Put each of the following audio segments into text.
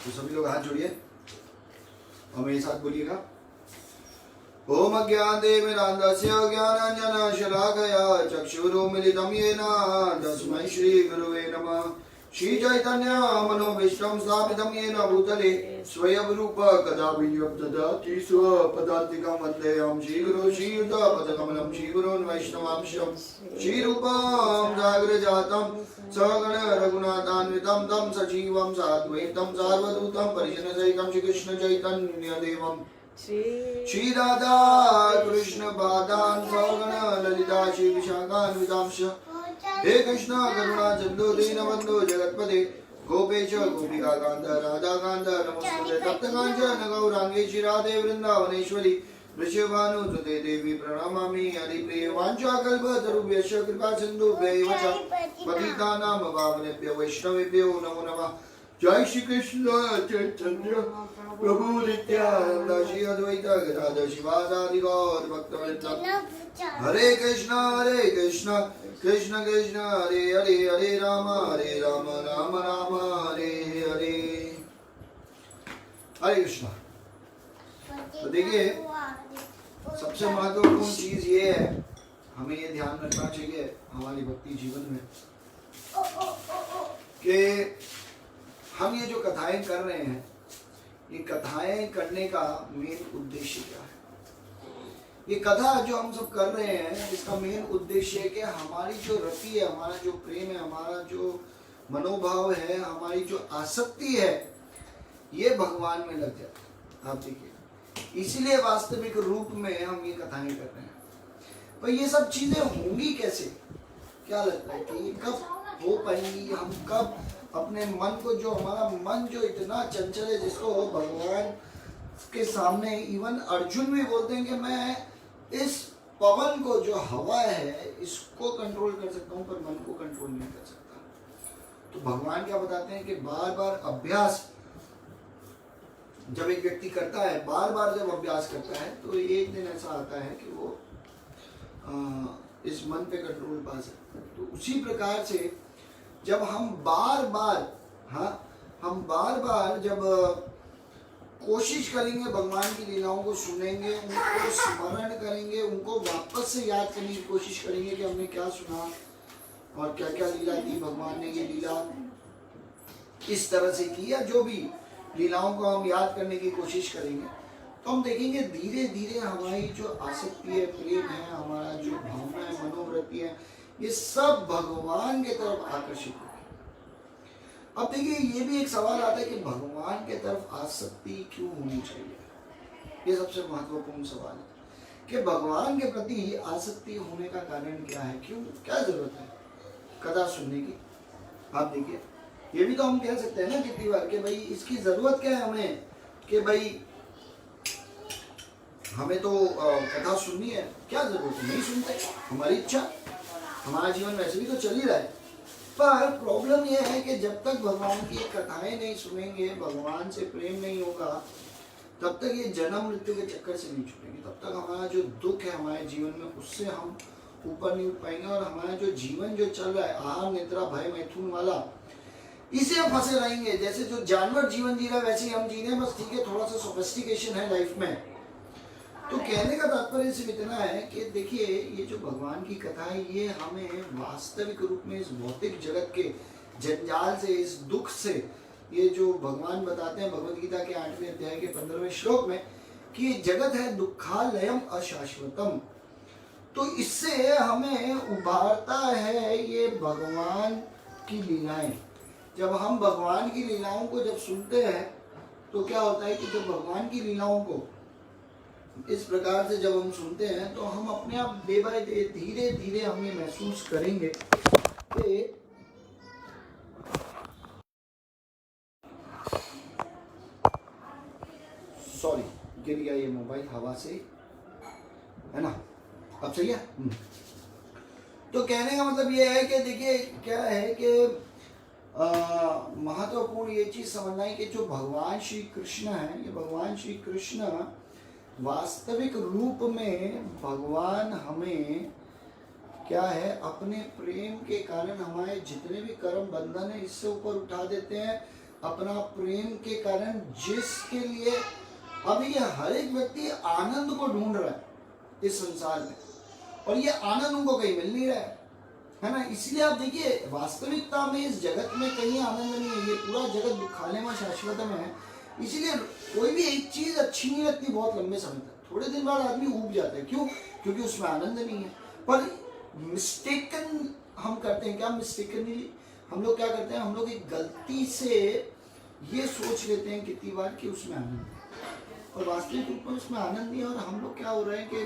तो सभी लोग हाथ जोड़िए और मेरे साथ बोलिएगा। ओम अज्ञानतिमिरान्धस्य ज्ञानाञ्जनशलाकया चक्षुरुन्मिलितं येन तस्मै श्री गुरुवे नमः। श्री चैतन्य मनोभीष्टं स्थापितं येन भूतले स्वयं रूप कदा विनियम ददाति स्वपदान्तिकं वन्देऽहं श्रीगुरो श्रीयुतपदकमलं श्रीगुरोन् वैष्णवांशं श्रीरूपं साग्रजातं सगण रघुनाथान्वितं तं सजीवं साद्वैतं सार्वभूतं परिजनसहितं श्रीकृष्ण चैतन्यदेवं श्री राधा कृष्ण पादान सगण ललिता श्री विशाखान्वितांश हे कृष्ण करुणा सिंधु दीनबंधु जगत्पते गोपेश गोपिका कांत राधा कांत नमोस्तुते तप्त कांचन गौरांगी श्री राधे वृंदावनेश्वरी वृषभानुसुते देवी प्रणमामि हरिप्रिये वाञ्छाकल्पतरुभ्यश्च कृपा सिन्धुभ्यैव च पतितानां पावनेभ्यो वैष्णवेभ्यो नमो नमः। जय श्री कृष्ण चैतन्य प्रभु नित्यानंद श्री अद्वैत गदाधर शिवासादि गौर भक्तवृंद हरे कृष्ण कृष्ण कृष्ण हरे हरे हरे राम राम राम हरे हरे। हरे कृष्ण। तो देखिए सबसे महत्वपूर्ण चीज ये है, हमें ये ध्यान रखना चाहिए हमारी भक्ति जीवन में कि हम ये जो कथाएं कर रहे हैं, ये कथाएं करने का मेन उद्देश्य क्या है। ये कथा जो हम सब कर रहे हैं, इसका मेन उद्देश्य है कि हमारी जो रति है, हमारा जो प्रेम है, हमारा जो मनोभाव है, हमारी जो आसक्ति है, ये भगवान में लग जाए। आप देखिए, इसीलिए वास्तविक रूप में हम ये कथाएं कर रहे हैं। पर ये सब चीजें होंगी कैसे? क्या लगता है कि कब हो पाएंगी? हम कब अपने मन को, जो हमारा मन जो इतना चंचल है, जिसको भगवान के सामने इवन अर्जुन भी बोलते हैं कि मैं इस पवन को, जो हवा है, इसको कंट्रोल कर सकता हूं पर मन को कंट्रोल नहीं कर सकता। तो भगवान क्या बताते हैं कि बार बार अभ्यास जब एक व्यक्ति करता है, बार बार जब अभ्यास करता है, तो एक दिन ऐसा आता है कि वो इस मन पे कंट्रोल पा सकता है। तो उसी प्रकार से जब हम बार बार जब कोशिश करेंगे, भगवान की लीलाओं को सुनेंगे, उनको स्मरण करेंगे, उनको वापस से याद करने की कोशिश करेंगे कि हमने क्या सुना और क्या क्या लीला की, भगवान ने ये लीला इस तरह से की, या जो भी लीलाओं को हम याद करने की कोशिश करेंगे, तो हम देखेंगे धीरे धीरे हमारी जो आसक्ति है, प्रेम है, हमारा जो भावना है, मनोवृत्ति है, ये सब भगवान के तरफ आकर्षित होगी। अब देखिए, ये भी एक सवाल आता है कि भगवान के तरफ आसक्ति क्यों होनी चाहिए। ये सबसे महत्वपूर्ण सवाल है कि भगवान के प्रति आसक्ति होने का कारण क्या है, क्यों, क्या जरूरत है कथा सुनने की। आप देखिए, ये भी तो हम कह सकते हैं ना कितनी बार कि भाई इसकी जरूरत क्या है हमें, कि भाई हमें तो कथा सुननी है, क्या जरूरत है, नहीं सुनते, हमारी इच्छा, हमारा जीवन वैसे भी तो चल ही रहा है। पर प्रॉब्लम यह है कि जब तक भगवान की कथाएं नहीं सुनेंगे, भगवान से प्रेम नहीं होगा, तब तक ये जन्म मृत्यु के चक्कर से नहीं छूटेंगे, तब तक हमारा जो दुख है हमारे जीवन में, उससे हम ऊपर नहीं उठ पाएंगे, और हमारा जो जीवन जो चल रहा है आहार निद्रा भय मैथुन वाला, इसे हम फंसे रहेंगे। जैसे जो जानवर जीवन जी रहा है वैसे ही हम जी रहे हैं, बस ठीक है थोड़ा सा सोफिस्टिकेशन है लाइफ में। तो कहने का तात्पर्य सिर्फ इतना है कि देखिए, ये जो भगवान की कथा है, ये हमें वास्तविक रूप में इस भौतिक जगत के जंजाल से, इस दुख से, ये जो भगवान बताते हैं भगवद गीता के 8वें अध्याय के 15वें श्लोक में कि जगत है दुखालयम अशाश्वतम, तो इससे हमें उभारता है ये भगवान की लीलाएं। जब हम भगवान की लीलाओं को जब सुनते हैं, तो क्या होता है कि जब भगवान की लीलाओं को इस प्रकार से जब हम सुनते हैं, तो हम अपने आप डे बाय डे, धीरे धीरे हम ये महसूस करेंगे कि सॉरी गिर गया ये मोबाइल हवा से, है ना, अब सही है। तो कहने का मतलब ये है कि देखिए क्या है कि महत्वपूर्ण ये चीज समझना है कि जो भगवान श्री कृष्ण है, ये भगवान श्री कृष्ण वास्तविक रूप में भगवान हमें क्या है, अपने प्रेम के कारण हमारे जितने भी कर्म बंधन है इससे ऊपर उठा देते हैं। अपना प्रेम के कारण जिसके लिए अब ये हर एक व्यक्ति आनंद को ढूंढ रहा है इस संसार में, और ये आनंद उनको कहीं मिल नहीं रहा है। है ना। इसलिए आप देखिए वास्तविकता में इस जगत में कहीं आनंद नहीं है, ये पूरा जगत दुखालय में शाश्वत में है। इसीलिए कोई भी एक चीज अच्छी नहीं लगती बहुत लंबे समय तक, थोड़े दिन बाद आदमी ऊब जाता है। क्यों? क्योंकि उसमें आनंद नहीं है। पर मिस्टेकन हम करते हैं क्या, मिस्टेकनली हम लोग क्या करते हैं, हम लोग एक गलती से ये सोच लेते हैं कितनी बार कि उसमें आनंद है, और वास्तविक रूप में उसमें आनंद नहीं है। और हम लोग क्या हो रहे हैं कि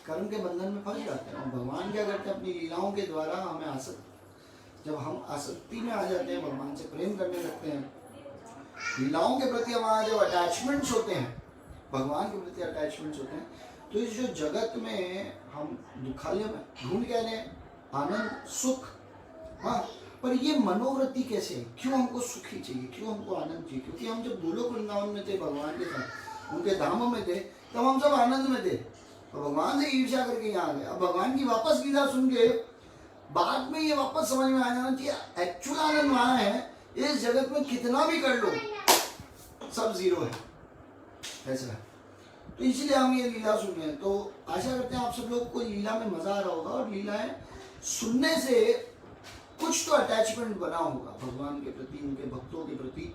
कर्म के बंधन में फंस जाते हैं। और भगवान क्या करते हैं, अपनी लीलाओं के द्वारा हमें जब हम आसक्ति में आ जाते हैं, भगवान से प्रेम करने लगते हैं, लीलाओं के प्रति हमारा जब अटैचमेंट्स होते हैं, भगवान के प्रति अटैचमेंट्स होते हैं, तो इस जो जगत में हम दुखालय में ढूंढ के रहे आनंद सुख, हाँ, पर ये मनोवृत्ति कैसे है, क्यों हमको सुख ही चाहिए, क्यों हमको आनंद चाहिए? क्योंकि हम जब गोलोक वृंदावन में थे भगवान के साथ, उनके धामों में थे, तब हम सब आनंद में थे, और भगवान से ईर्ष्या करके यहाँ आ गए। अब भगवान की वापस गीता सुन के बाद में ये वापस समझ में आ जाना चाहिए एक्चुअल आनंद वहाँ है, इस जगत में कितना भी कर लो सब जीरो है, ऐसा है। तो इसीलिए हम ये लीला सुन रहे हैं। तो आशा करते हैं आप सब लोग को लीला में मजा आ रहा होगा, और लीलाएं सुनने से कुछ तो अटैचमेंट बना होगा भगवान के प्रति, उनके भक्तों के प्रति।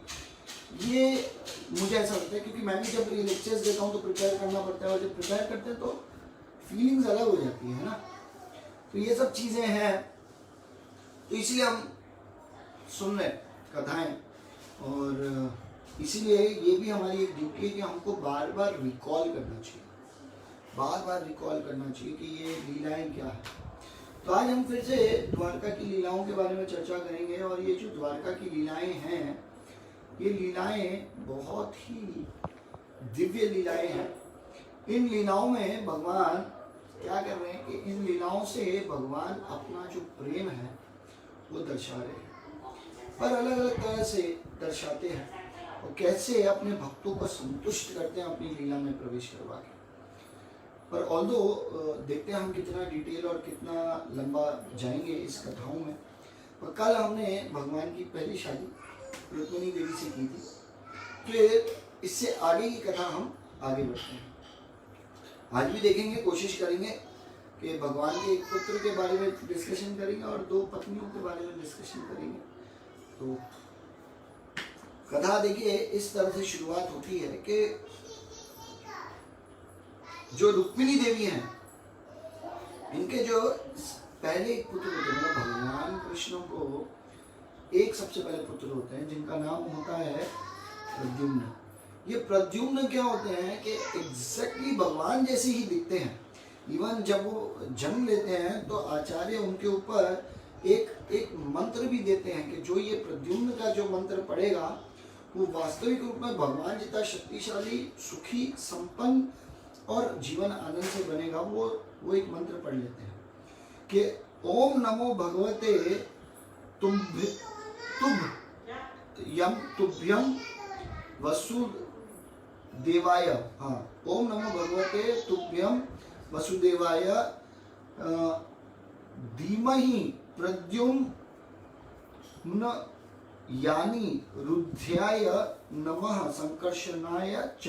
ये मुझे ऐसा लगता है, क्योंकि मैं भी जब ये लेक्चर्स देता हूँ तो प्रिपेयर करना पड़ता है, और जब प्रिपेयर करते हैं तो फीलिंग्स अलग हो जाती है ना। तो ये सब चीज़ें हैं, तो इसलिए हम सुन रहे कथाएं, और इसीलिए ये भी हमारी एक ड्यूटी है कि हमको बार बार रिकॉल करना चाहिए, बार बार रिकॉल करना चाहिए कि ये लीलाएं क्या है। तो आज हम फिर से द्वारका की लीलाओं के बारे में चर्चा करेंगे, और ये जो द्वारका की लीलाएं हैं, ये लीलाएं बहुत ही दिव्य लीलाएं हैं। इन लीलाओं में भगवान क्या कर रहे हैं कि इन लीलाओं से भगवान अपना जो प्रेम है वो दर्शा रहे हैं, पर अलग अलग तरह से दर्शाते हैं, और कैसे अपने भक्तों को संतुष्ट करते हैं अपनी लीला में प्रवेश करवा के। पर ऑल्दो देखते हैं हम कितना डिटेल और कितना लंबा जाएंगे इस कथाओं में। पर कल हमने भगवान की पहली शादी रुक्मिणी देवी से की थी, फिर इससे आगे की कथा हम आगे बढ़ते हैं। आज भी देखेंगे, कोशिश करेंगे कि भगवान के एक पुत्र के बारे में डिस्कशन करेंगे और दो पत्नियों के बारे में डिस्कशन करेंगे। तो कथा देखिए इस तरह से शुरुआत होती है कि जो रुक्मिणी देवी हैं, इनके जो पहले एक पुत्र होते हैं, भगवान कृष्ण को एक सबसे पहले पुत्र होते हैं जिनका नाम होता है प्रद्युम्न। ये प्रद्युम्न क्या होते हैं कि एग्जैक्टली भगवान जैसे ही दिखते हैं। इवन जब वो जन्म लेते हैं तो आचार्य उनके ऊपर एक मंत्र भी देते हैं कि जो ये प्रद्युम्न का जो मंत्र पढ़ेगा वो वास्तविक रूप में भगवान जितना शक्तिशाली, सुखी, संपन्न और जीवन आनंद से बनेगा। वो एक मंत्र पढ़ लेते हैं कि ओम नमो भगवते तुभ्यम वसुदेवाय। हाँ, ओम नमो भगवते तुभ्यम वसुदेवाय धीमहि प्रद्युम्न यानी रुद्ध्याय नमः संकर्षणाय च।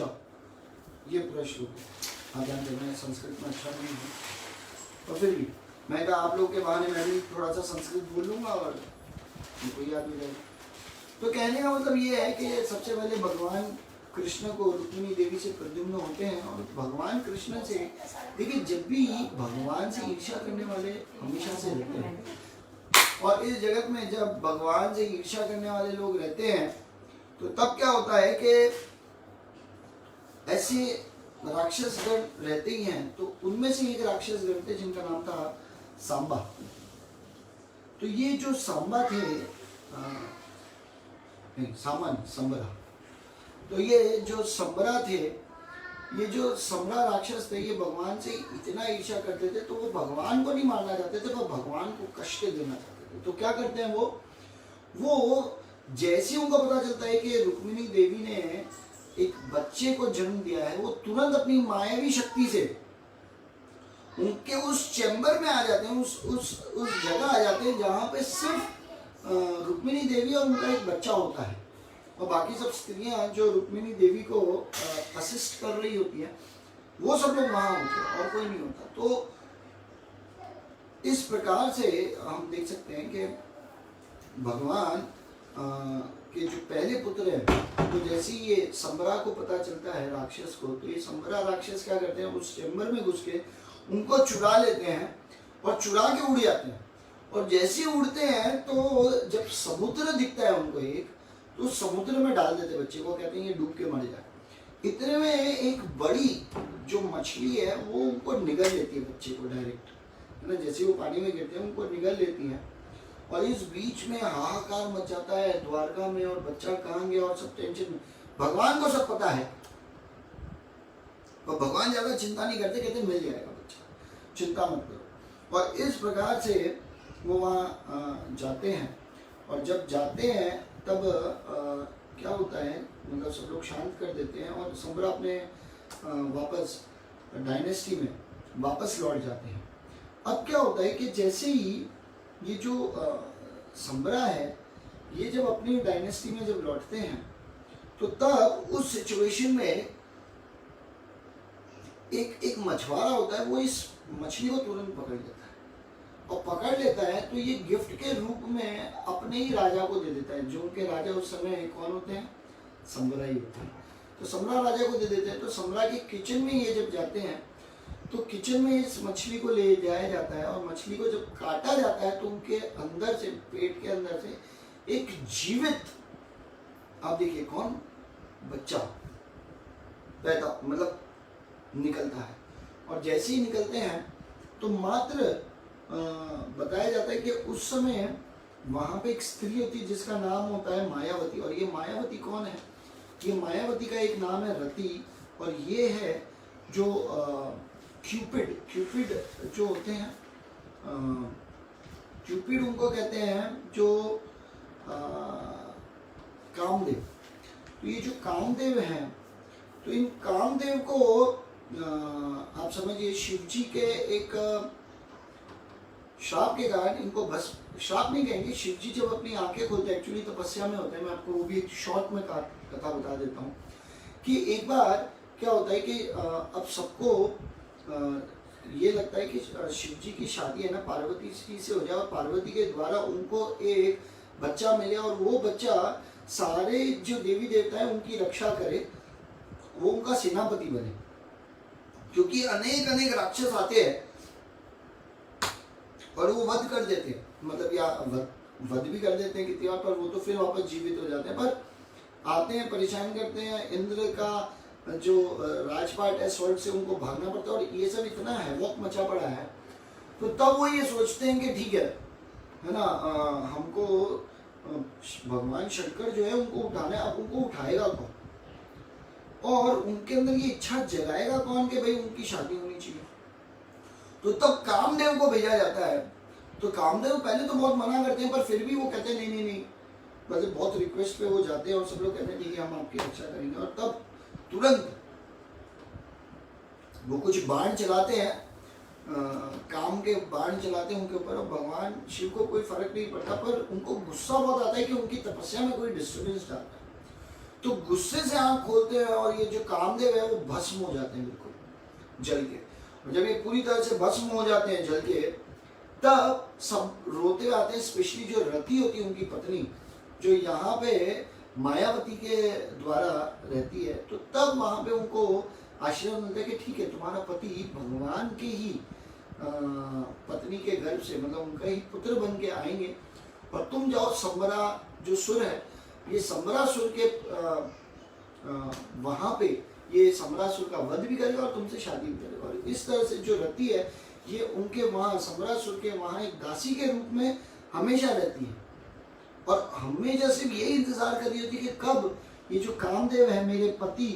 ये पूरा श्लोक है। ध्यान देना, संस्कृत में अच्छा नहीं है, और फिर भी मैं कहा आप लोग के बहाने मैं भी थोड़ा सा संस्कृत बोल लूँगा और उनको याद हो जाएगा। तो कहने का मतलब ये है कि सबसे पहले भगवान कृष्ण को रुक्मिणी देवी से प्रद्युम्न होते हैं, और भगवान कृष्ण से देखिए जब भी भगवान से ईर्ष्या करने वाले हमेशा से रहते हैं, और इस जगत में जब भगवान से ईर्ष्या करने वाले लोग रहते हैं तो तब क्या होता है कि ऐसे राक्षस गण रहते ही हैं। तो उनमें से एक राक्षस गण थे जिनका नाम था सांबा। तो ये जो सांबा थे, संबरा। तो ये जो संबरा थे, ये जो संबरा राक्षस थे, ये भगवान से इतना ईर्ष्या करते थे, तो वो भगवान को नहीं मारना चाहते थे, वो भगवान को कष्ट देना चाहते थे। तो क्या करते हैं वो जैसे उनको पता चलता है कि रुक्मिणी देवी ने एक बच्चे को जन्म दिया है, वो तुरंत अपनी मायावी शक्ति से उनके उस चैम्बर में आ जाते हैं, उस जगह आ जाते हैं जहाँ पे सिर्फ रुक्मिणी देवी और उनका एक बच्चा होता है, और बाकी सब स्त्रियां जो रुक्मिणी देवी को असिस्ट कर रही होती हैं, वो सब लोग वहाँ होते हैं और कोई नहीं होता। तो इस प्रकार से हम देख सकते हैं कि भगवान के जो पहले पुत्र हैं, तो जैसे ही ये संबरा को पता चलता है राक्षस को, तो ये संबरा राक्षस क्या करते हैं, उस चैम्बर में घुस के उनको चुरा लेते हैं और चुरा के उड़ जाते हैं। और जैसे ही उड़ते हैं तो जब समुद्र दिखता है उनको एक, तो समुद्र में डाल देते बच्चे को, कहते हैं ये डूब के मर जाए। इतने में एक बड़ी जो मछली है वो उनको निगल लेती है बच्चे को डायरेक्ट, है ना। जैसे वो पानी में गिरते हैं उनको निगल लेती है। और इस बीच में हाहाकार मच जाता है द्वारका में, और बच्चा कहाँ गया और सब टेंशन में। भगवान को सब पता है और भगवान ज्यादा चिंता नहीं करते, कहते मिल जाएगा बच्चा, चिंता मत करो। और इस प्रकार से वो वहाँ जाते हैं। और जब जाते हैं तब क्या होता है, मतलब सब लोग शांत कर देते हैं और संबरा अपने वापस डायनेस्टी में वापस लौट जाते हैं। अब क्या होता है कि जैसे ही ये जो संबरा है, ये जब अपनी डायनेस्टी में जब लौटते हैं, तो तब उस सिचुएशन में एक मछुआरा होता है, वो इस मछली को तुरंत पकड़ लेता है। और पकड़ लेता है तो ये गिफ्ट के रूप में अपने ही राजा को दे देता है, जो उनके राजा उस समय कौन होते हैं, संबरा ही होते हैं। तो संबरा राजा को दे देते हैं। तो संबरा के किचन में ये जब जाते हैं, तो किचन में इस मछली को ले जाया जाता है, और मछली को जब काटा जाता है तो उनके अंदर से, पेट के अंदर से एक जीवित, आप देखिए कौन, बच्चा पैदा, मतलब निकलता है। और जैसे ही निकलते हैं तो मात्र बताया जाता है कि उस समय वहां पे एक स्त्री होती है जिसका नाम होता है मायावती। और ये मायावती कौन है, ये मायावती का एक नाम है रति, और ये है जो क्यूपिड जो होते हैं, क्यूपिड उनको कहते हैं जो कामदेव। तो ये जो कामदेव हैं, तो इन कामदेव को आप समझिए शिव जी के एक श्राप के कारण इनको भस्म, श्राप नहीं कहेंगे, शिव जी जब अपनी आंखें खोलते हैं, एक्चुअली तपस्या में होते हैं, मैं आपको वो भी एक शॉर्ट में कथा बता देता हूँ कि एक बार क्या होता है कि अब सबको ये लगता है कि शिव जी की शादी है ना पार्वती जी से हो जाए, और पार्वती के द्वारा उनको एक बच्चा मिले, और वो बच्चा सारे जो देवी देवता है उनकी रक्षा करे, वो उनका सेनापति बने। क्योंकि अनेक अनेक राक्षस आते हैं और वो वध कर देते हैं, मतलब या वध भी कर देते हैं कितनी बार, पर वो तो फिर वापस जीवित हो जाते हैं। पर आते हैं, परेशान करते हैं, इंद्र का जो राजपाट है स्वर्ग से, उनको भागना पड़ता है। और ये सब इतना हैवॉक मचा पड़ा है, तो तब वो ये सोचते हैं कि ठीक है ना, हमको भगवान शंकर जो है उनको उठाना है। अब उनको उठाएगा कौन, और उनके अंदर ये इच्छा जगाएगा कौन कि भाई उनकी शादी होनी चाहिए। तो तब कामदेव को भेजा जाता है। तो कामदेव पहले तो बहुत मना करते हैं, पर फिर भी वो कहते हैं नहीं नहीं नहीं, मतलब बहुत रिक्वेस्ट पे वो जाते हैं, और सब लोग कहते हैं ठीक है हम आपकी रक्षा करेंगे। और तब तुरंत वो कुछ बाण चलाते हैं, काम के बाण चलाते हैं उनके ऊपर, और भगवान शिव को कोई फर्क नहीं पड़ता, पर उनको गुस्सा बहुत आता है कि उनकी तपस्या में कोई डिस्टर्बेंस डालता है। तो गुस्से से आंख खोलते हैं, और ये जो कामदेव है वो भस्म हो जाते हैं बिल्कुल जल के। और जब ये पूरी तरह से भस्म हो जाते हैं जल के, तब सब रोते आते हैं, स्पेशली जो रति होती है उनकी पत्नी, जो यहाँ पे मायावती के द्वारा रहती है। तो तब वहाँ पे उनको आशीर्वाद मिलता है कि ठीक है तुम्हारा पति भगवान के ही पत्नी के गर्भ से, मतलब उनका ही पुत्र बन के आएंगे, और तुम जाओ संबरा जो सुर है, ये संबरासुर के वहाँ पे ये संबरासुर का वध भी करेगा और तुमसे शादी भी करेगा। और इस तरह से जो रति है ये उनके वहाँ संबरासुर के वहाँ एक दासी के रूप में हमेशा रहती है, और हमेशा सिर्फ यही इंतजार कर रही होती है कि कब ये जो कामदेव है मेरे पति,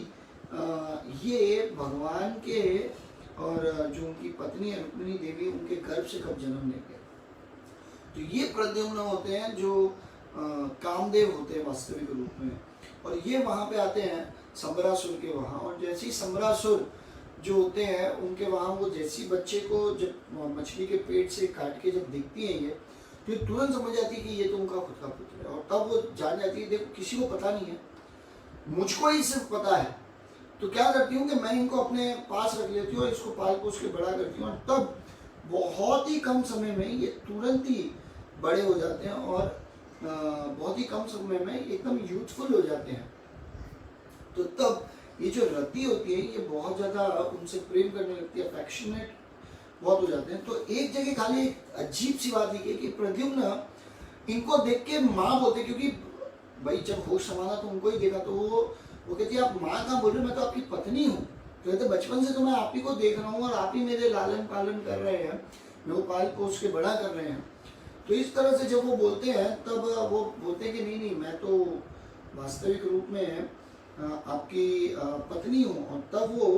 ये भगवान के और जो उनकी पत्नी है रुक्मिणी देवी, उनके गर्भ से कब जन्म लेंगे। तो ये प्रद्युम्न होते हैं जो कामदेव होते हैं वास्तविक रूप में, और ये वहाँ पे आते हैं संबरासुर के वहाँ। और जैसे ही संबरासुर जो होते हैं उनके वहाँ, वो जैसी बच्चे को जब मछली के पेट से काट के जब देखती हैं ये, तो ये तुरंत समझ जाती है कि ये तो उनका खुद का पुत्र है। और तब वो जान जाती है देखो किसी को पता नहीं है, मुझको ही सिर्फ पता है, तो क्या करती हूँ कि मैं इनको अपने पास रख लेती हूँ और इसको पाल पोस के बड़ा करती हूँ। और तब बहुत ही कम समय में ये तुरंत ही बड़े हो जाते हैं और बहुत ही कम समय में एकदम यूथफुल हो जाते हैं। तो तब ये जो रति होती है ये बहुत ज़्यादा उनसे प्रेम करने लगती है, अफेक्शनेट बहुत हो जाते हैं। तो एक जगह खाली एक अजीब सी बात लिखी है कि प्रद्युम्न इनको देख के माँ बोलते, क्योंकि भाई जब होश संभाला तो उनको ही देखा, तो वो कहती है आप माँ कहाँ बोल रहे हो, मैं तो आपकी पत्नी हूँ। तो कहते बचपन से तो मैं आप ही को देख रहा हूँ और आप ही मेरे लालन पालन कर रहे हैं, मेरे को पाल पोस के बड़ा कर रहे हैं। तो इस तरह से जब वो बोलते हैं तब वो बोलते हैं कि नहीं नहीं, मैं तो वास्तविक रूप में आपकी पत्नी हूँ। और तब वो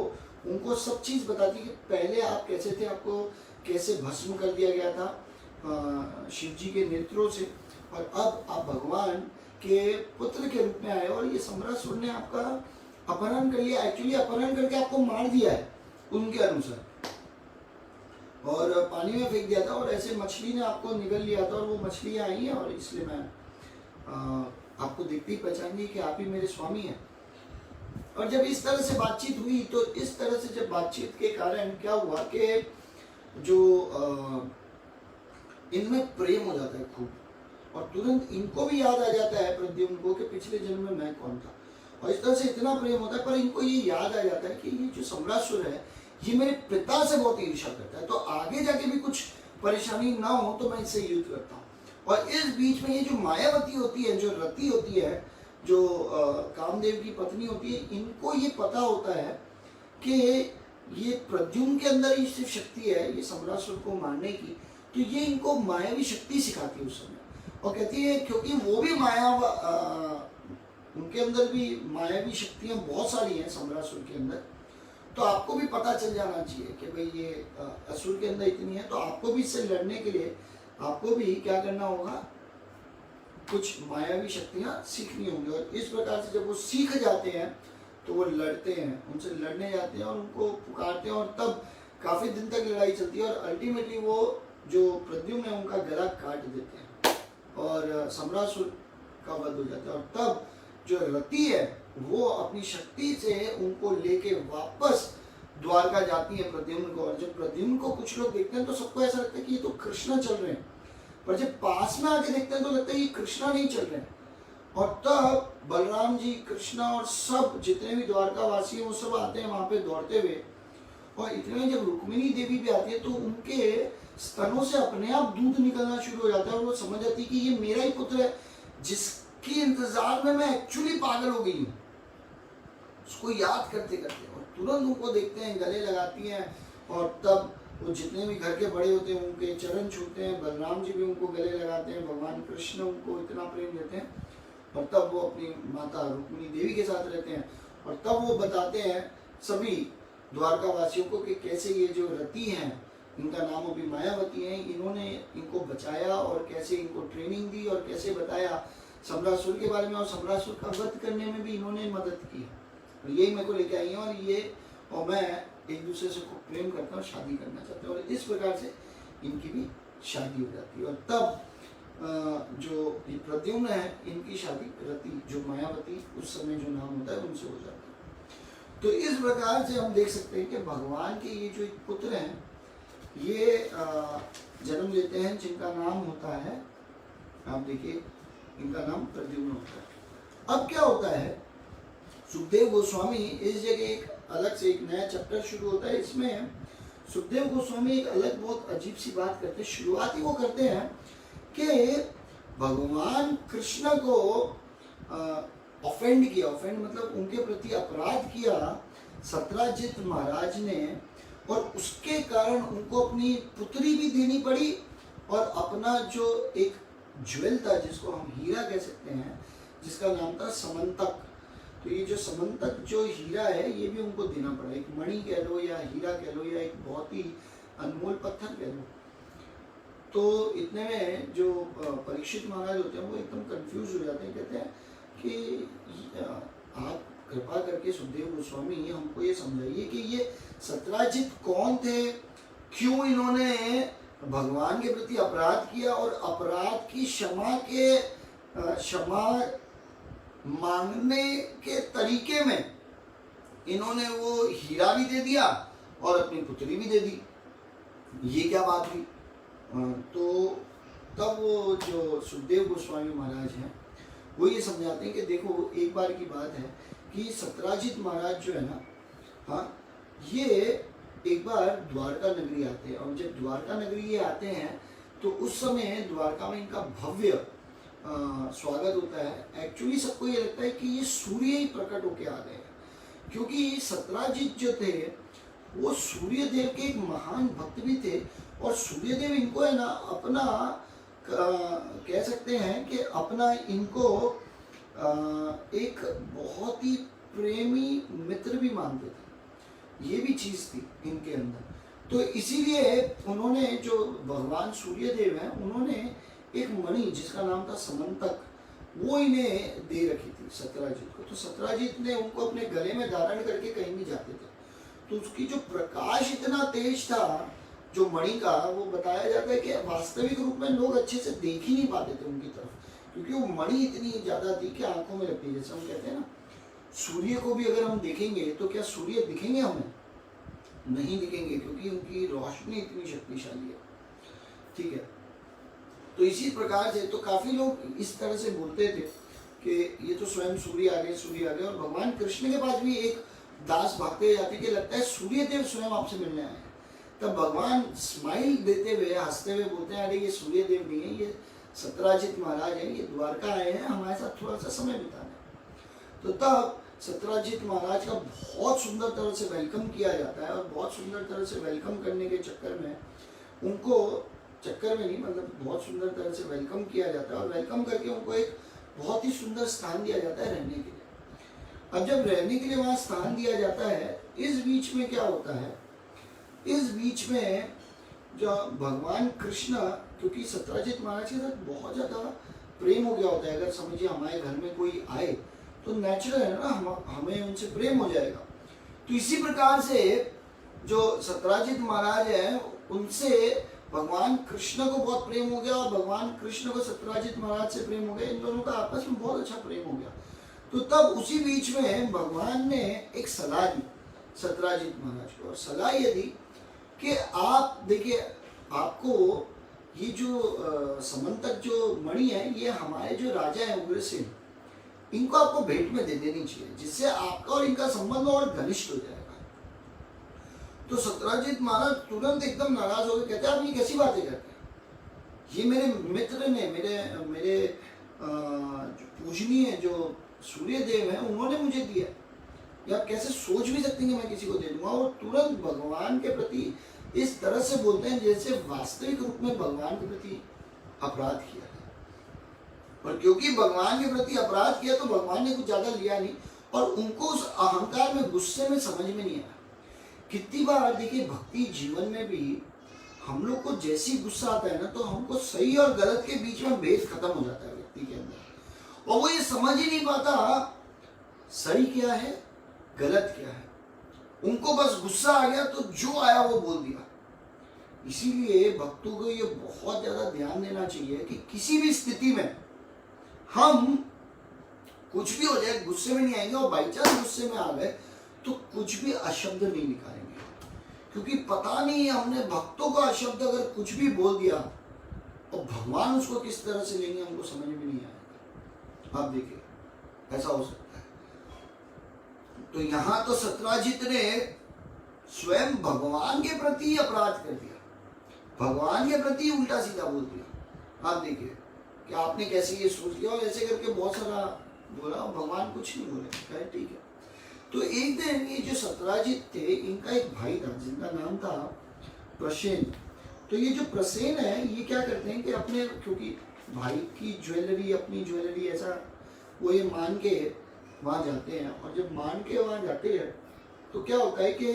उनको सब चीज़ बताती कि पहले आप कैसे थे, आपको कैसे भस्म कर दिया गया था शिव जी के नेत्रों से, और अब आप भगवान के पुत्र के रूप में आए और ये सम्रासुर ने आपका अपहरण कर लिया, एक्चुअली अपहरण करके आपको मार दिया है उनके अनुसार, और पानी में फेंक दिया था, और ऐसे मछली ने आपको निगल लिया था, और वो मछलियाँ आई हैं और इसलिए मैं आपको देखते ही पहचान गई कि आप ही मेरे स्वामी हैं। और जब इस तरह से बातचीत हुई तो इस तरह से जब बातचीत के कारण क्या हुआ कि जो इनमें प्रेम हो जाता है खूब, और तुरंत इनको भी याद आ जाता है प्रद्युम्न को कि पिछले जन्म में मैं कौन था, और इस तरह से इतना प्रेम होता है। पर इनको ये याद आ जाता है कि ये जो सम्रासुर है ये मेरे पिता से बहुत ईर्ष्या करता है, तो आगे जाके भी कुछ परेशानी ना हो तो मैं इससे युद्ध करता हूँ। और इस बीच में ये जो मायावती होती है, जो रति होती है, जो कामदेव की पत्नी होती है, इनको ये पता होता है कि ये प्रद्युम्न के अंदर ही सिर्फ शक्ति है ये सम्रासुर को मारने की, तो ये इनको मायावी शक्ति सिखाती है उस समय, और कहती है क्योंकि वो भी उनके अंदर भी मायावी शक्तियाँ बहुत सारी हैं सम्रासुर के अंदर, तो आपको भी पता चल जाना चाहिए कि भाई ये असुर के अंदर इतनी है, तो आपको भी इससे लड़ने के लिए आपको भी क्या करना होगा, कुछ मायावी शक्तियाँ सीखनी होंगी। और इस प्रकार से जब वो सीख जाते हैं तो वो लड़ते हैं, उनसे लड़ने जाते हैं और उनको पुकारते हैं, और तब काफ़ी दिन तक लड़ाई चलती है, और अल्टीमेटली वो जो प्रद्युम्न है उनका गला काट देते हैं और सम्रासुर का वध हो जाता है। और तब जो रति है वो अपनी शक्ति से उनको लेके वापस द्वारका जाती है प्रद्युम्न को, और जब प्रद्युम्न को कुछ लोग देखते हैं तो सबको ऐसा लगता है कि ये तो कृष्णा चल रहे हैं, पर जब पास में आके देखते हैं तो लगता है ये कृष्णा नहीं चल रहे हैं। और तब बलराम जी, कृष्णा और सब जितने भी द्वारका वासी हैं वो सब आते हैं वहां पे दौड़ते हुए, और इतने में जब रुक्मिणी देवी भी आती है तो उनके स्तनों से अपने आप दूध निकलना शुरू हो जाता है, और वो समझ जाती है कि ये मेरा ही पुत्र है जिसकी इंतजार में मैं एक्चुअली पागल हो गई हूँ, उसको याद करते करते। और तुरंत उनको देखते हैं, गले लगाती हैं, और तब वो जितने भी घर के बड़े होते हैं उनके चरण छूते हैं, बलराम जी भी उनको गले लगाते हैं, भगवान कृष्ण उनको इतना प्रेम देते हैं, और तब वो अपनी माता रुक्मिणी देवी के साथ रहते हैं। और तब वो बताते हैं सभी द्वारका वासियों को कि कैसे ये जो रति हैं, इनका नाम अभी मायावती है, इन्होंने इनको बचाया और कैसे इनको ट्रेनिंग दी और कैसे बताया सम्रासुर के बारे में, और सम्रासुर का वध करने में भी इन्होंने मदद की, और यही मेरे को लेके आई हैं, और मैं एक दूसरे से खूब प्रेम करता हूँ, शादी करना चाहते हैं, और इस प्रकार से इनकी भी शादी हो जाती है। और तब जो ये प्रद्युम्न है इनकी शादी रति जो मायावती उस समय जो नाम होता है उनसे हो जाती है। तो इस प्रकार से हम देख सकते हैं कि भगवान के ये जो एक पुत्र हैं ये जन्म लेते हैं जिनका नाम होता है, आप देखिए इनका नाम प्रद्युम्न होता है। अब क्या होता है, सुखदेव गोस्वामी इस जगह एक अलग से एक नया चैप्टर शुरू होता है, इसमें सुखदेव गोस्वामी एक अलग बहुत अजीब सी बात करते हैं। शुरुआत ही वो करते हैं कि भगवान कृष्ण को ऑफेंड किया, ऑफेंड मतलब उनके प्रति अपराध किया सत्यजित महाराज ने, और उसके कारण उनको अपनी पुत्री भी देनी पड़ी, और अपना जो एक ज्वेल था जिसको हम हीरा कह सकते हैं, जिसका नाम था समंतक, तो ये जो समंतक जो हीरा है ये भी उनको देना पड़ा, एक मणि कह लो या हीरा कह लो या एक बहुत ही अनमोल पत्थर कह लो। तो इतने में जो परीक्षित महाराज होते हैं वो एकदम कंफ्यूज हो जाते हैं, कहते हैं कि आप कृपा करके सुखदेव गोस्वामी हमको ये समझाइए कि ये सत्यजित कौन थे, क्यों इन्होंने भगवान के प्रति अपराध किया, और अपराध की क्षमा मांगने के तरीके में इन्होंने वो हीरा भी दे दिया और अपनी पुत्री भी दे दी। ये क्या बात हुई? तो तब वो जो सुखदेव गोस्वामी महाराज हैं वो ये समझाते हैं कि देखो एक बार की बात है कि सत्राजित महाराज जो है ना, हाँ, ये एक बार द्वारका नगरी आते हैं, और जब द्वारका नगरी ये आते हैं तो उस समय द्वारका में इनका भव्य स्वागत होता है। एक्चुअली सबको ये लगता है कि ये सूर्य ही प्रकट होके आ गए हैं, क्योंकि सत्राजित जो थे वो सूर्य देव के एक महान भक्त भी थे, और सूर्य देव इनको है ना अपना कह सकते हैं कि अपना इनको एक बहुत ही प्रेमी मित्र भी मानते थे। ये भी चीज़ थी इनके अंदर। तो इसीलिए उन्होंने, जो भगवान सूर्य देव हैं, उन्होंने एक मणि जिसका नाम था समंतक, वो इन्हें दे रखी थी सत्राजित को। तो सत्राजित ने उनको अपने गले में धारण करके कहीं भी जाते थे, तो उसकी जो प्रकाश इतना तेज था जो मणि का, वो बताया जाता है कि वास्तविक रूप में लोग अच्छे से देख ही नहीं पाते थे उनकी तरफ, क्योंकि वो मणि इतनी ज्यादा थी कि आंखों में लगती है। जैसे हम कहते हैं ना, सूर्य को भी अगर हम देखेंगे तो क्या सूर्य दिखेंगे हमें? नहीं दिखेंगे, क्योंकि उनकी रोशनी इतनी शक्तिशाली है। ठीक है, तो इसी प्रकार से तो काफी लोग इस तरह से बोलते थे कि ये तो स्वयं सूर्य आ गए, सूर्य आ गए। और भगवान कृष्ण के पास भी एक दास भागते जाते कि लगता है सूर्य देव स्वयं आपसे मिलने आए हैं। तब भगवान स्माइल देते हुए, हंसते हुए बोलते हैं, अरे ये सूर्य देव नहीं है, ये सत्राजित महाराज हैं, ये द्वारका आए हैं हमारे साथ थोड़ा सा समय बिताने। तो तब सत्राजित महाराज का बहुत सुंदर तरह से वेलकम किया जाता है, और बहुत सुंदर तरह से वेलकम करने के चक्कर में उनको, चक्कर में नहीं मतलब बहुत सुंदर तरह से वेलकम किया जाता है, और वेलकम करके उनको एक बहुत ही सुंदर स्थान दिया जाता है रहने के लिए। अब जब रहने के लिए वहाँ स्थान दिया जाता है, इस बीच में क्या होता है, इस बीच में जो भगवान कृष्ण, क्योंकि सत्राजित महाराज के साथ बहुत ज़्यादा प्रेम हो गया होता है, अगर समझिए हमारे घर में कोई आए तो नेचुरल है ना, हमें उनसे प्रेम हो जाएगा। तो इसी प्रकार से जो सत्राजित महाराज हैं उनसे भगवान कृष्ण को बहुत प्रेम हो गया, और भगवान कृष्ण को सत्राजित महाराज से प्रेम हो गया। इन दोनों का आपस में बहुत अच्छा प्रेम हो गया। तो तब उसी बीच में भगवान ने एक सलाह दी सत्राजित महाराज को, और सलाह ये दी कि आप देखिए, आपको ये जो समंतक जो मणि है, ये हमारे जो राजा है उग्रसेन, इनको आपको भेंट में दे देनी चाहिए, जिससे आपका और इनका संबंध और घनिष्ठ हो जाएगा। तो सत्राजित महाराज तुरंत एकदम नाराज हो गए, कहते हैं आप ये कैसी बातें करते हैं, ये मेरे मित्र ने, मेरे जो पूजनीय जो सूर्य देव हैं उन्होंने मुझे दिया, या आप कैसे सोच भी सकते हैं कि मैं किसी को दे दूंगा। और तुरंत भगवान के प्रति इस तरह से बोलते हैं जैसे वास्तविक रूप में भगवान के प्रति अपराध किया है। और क्योंकि भगवान के प्रति अपराध किया तो भगवान ने कुछ ज्यादा लिया नहीं, और उनको उस अहंकार में, गुस्से में समझ में नहीं आया। कितनी बार देखिए भक्ति जीवन में भी हम लोग को जैसी गुस्सा आता है ना, तो हमको सही और गलत के बीच में भेद खत्म हो जाता है व्यक्ति के अंदर, और वो ये समझ ही नहीं पाता सही क्या है गलत क्या है। उनको बस गुस्सा आ गया तो जो आया वो बोल दिया। इसीलिए भक्तों को ये बहुत ज्यादा ध्यान देना चाहिए कि किसी भी स्थिति में हम कुछ भी हो जाए गुस्से में नहीं आएंगे, और बाई चांस गुस्से में आ गए तो कुछ भी अशब्द नहीं निकालेंगे, क्योंकि पता नहीं हमने भक्तों का अशब्द अगर कुछ भी बोल दिया और भगवान उसको किस तरह से लेंगे हमको समझ में नहीं आएगा। आप देखिए ऐसा हो सकता है। तो यहां तो सत्राजित ने स्वयं भगवान के प्रति अपराध कर दिया, भगवान के प्रति उल्टा सीधा बोल दिया। आप देखिए कि आपने कैसे ये सोच लिया, और ऐसे करके बहुत सारा बोला, भगवान कुछ नहीं बोले, कहे ठीक है। तो एक दिन ये जो सत्राजित थे, इनका एक भाई था जिनका नाम था प्रसेन। तो ये जो प्रसेन है, ये क्या करते हैं कि अपने, क्योंकि भाई की ज्वेलरी, अपनी ज्वेलरी, ऐसा वो ये मान के वहां जाते हैं। और जब मान के वहां जाते हैं तो क्या होता है कि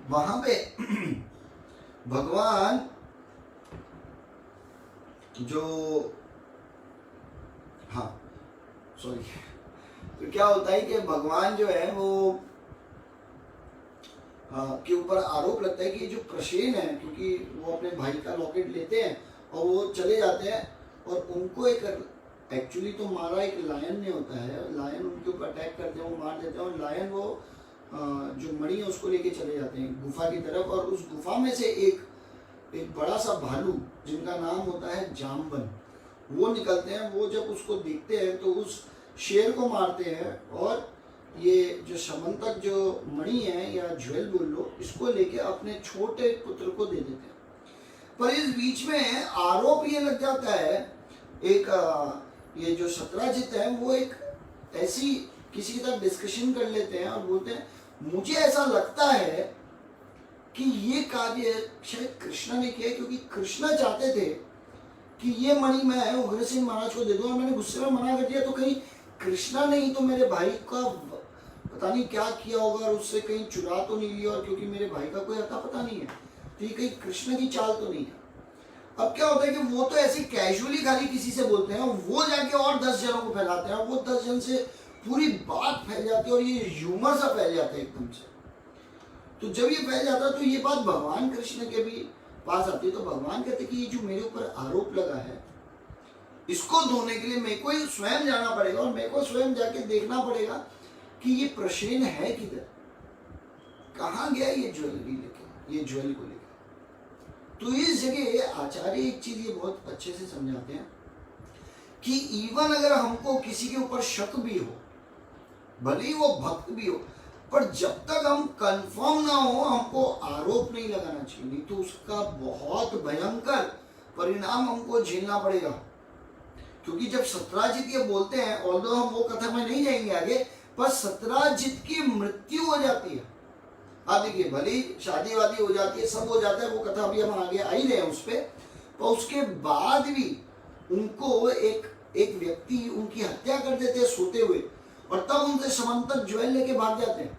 वहां पे भगवान जो, हाँ सॉरी, तो क्या होता है कि भगवान जो है वो के ऊपर आरोप लगता है कि जो प्रसेन है, क्योंकि वो अपने भाई का लॉकेट लेते हैं और वो चले जाते हैं, और उनको एक एक्चुअली तो मारा एक लायन ने होता है, लायन उनके ऊपर अटैक करते हैं, वो मार देते हैं, और लायन वो जो मणि है उसको लेके चले जाते हैं गुफा की तरफ, और उस गुफा में से एक बड़ा सा भालू जिनका नाम होता है जामबन, वो निकलते हैं। वो जब उसको देखते हैं तो उस शेर को मारते हैं, और ये जो समंतक जो मणि है या ज्वेल बोल लो, इसको लेके अपने छोटे पुत्र को दे देते हैं। पर इस बीच में आरोप ये लग जाता है, ये जो सत्राजित है वो एक ऐसी किसी के साथ डिस्कशन कर लेते हैं और बोलते हैं मुझे ऐसा लगता है कि ये कार्य शायद कृष्णा ने किया, क्योंकि कृष्णा चाहते थे कि ये मणि मैं उग्रसेन महाराज को दे दूं, और मैंने गुस्से में मना कर दिया, तो कहीं कृष्णा ने ही तो मेरे भाई का पता नहीं क्या किया होगा, और उससे कहीं चुरा तो नहीं लिया, और क्योंकि मेरे भाई का कोई अता पता नहीं है, तो ये कहीं कृष्ण की चाल तो नहीं है। अब क्या होता है कि वो तो ऐसे कैजुअली खाली किसी से बोलते हैं, वो जाके और 10 जनों को फैलाते हैं, और वो 10 जन से पूरी बात फैल जाती है, और ये ह्यूमर सा फैल जाता है एकदम से। तो जब ये फैल जाता है तो ये बात भगवान कृष्ण के भी पास आती है, तो भगवान कहते कि ये जो मेरे ऊपर आरोप लगा है, इसको धोने के लिए मेरे को ही स्वयं जाना पड़ेगा, और मेरे को स्वयं जाके देखना पड़ेगा कि ये प्रश्न है किधर, कहाँ गया ये ज्वेलरी लेके, ये ज्वेल को लेके। तो इस जगह आचार्य एक चीज ये बहुत अच्छे से समझाते हैं कि इवन अगर हमको किसी के ऊपर शक भी हो, भले ही वो भक्त भी हो, पर जब तक हम कंफर्म ना हो हमको आरोप नहीं लगाना चाहिए, नहीं तो उसका बहुत भयंकर परिणाम हमको झेलना पड़ेगा। क्योंकि जब सत्राजित ये बोलते हैं, ऑल्दो हम वो कथा में नहीं जाएंगे आगे, पर सत्राजित की मृत्यु हो जाती है। आप देखिए, भले ही शादी वादी हो जाती है, सब हो जाता है, वो कथा अभी हम आगे आ ही रहे हैं उस पर, पर उसके बाद भी उनको एक व्यक्ति उनकी हत्या कर देते हैं सोते हुए, और तब उनसे समंतक ज्वेल लेके भाग जाते हैं।